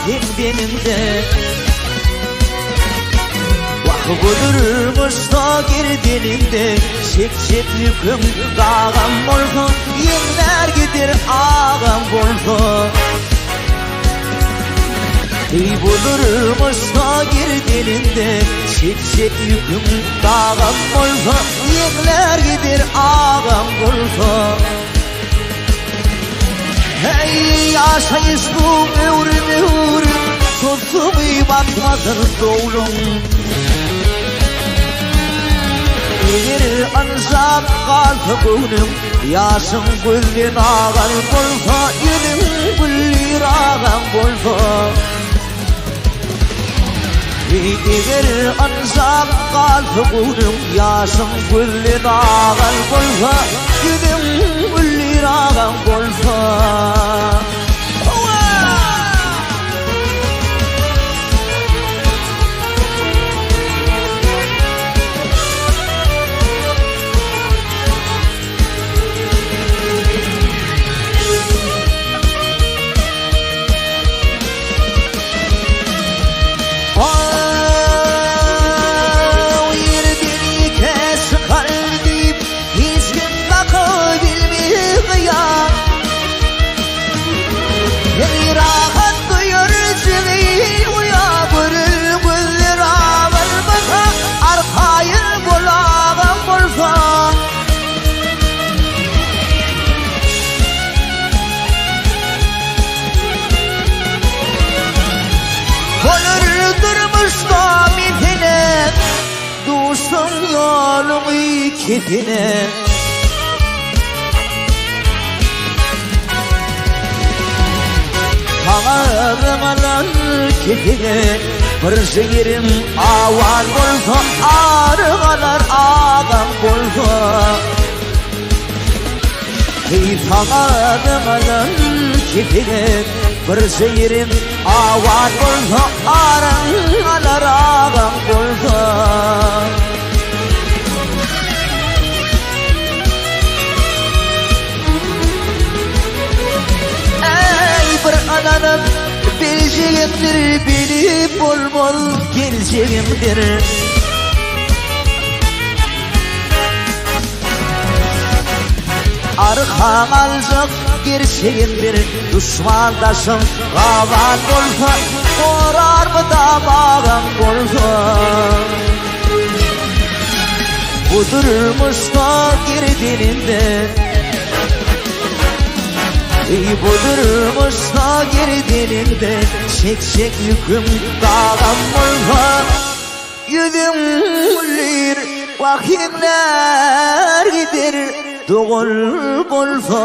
sen benimde. Bulurmuş da girdiğinde çek çek yüküm dağım bolsun, yenler gider ağam bolsun. Bulurmuş da girdiğinde çek çek yüküm dağım bolsun, yenler gider ağam bolsun. Hey yaşayış bu ömrüm, sonsuz bakmadır doğrum. Eğer ansam kalsa gönlüm, yaşım güllün ağam bolsa, yüzüm güllür ağam bolsa. Eğer ansam kalsa gönlüm, yaşım güllün ağam bolsa, yüzüm güllür ağam bolsa. Yolumu kefine Ağrımalar kefine bir şehirim avan bolsa, ağrımalar ağam bolsa. Ağrımalar kefine bir şehirim avan bolsa, ağrımalar ağam bolsa. Ananım bileceğimdir, bilip bol bol geleceğimdir. Arkam alacak gerçeğimdir, düşmandaşım kavan bolsa, morar mı da bağım bolsa. Budurmuş da girdiğinde, budurmuş da girdiğinde çek çek yüküm dağım bolsa, yüzüm güllür vakitler gider doğul bolsa.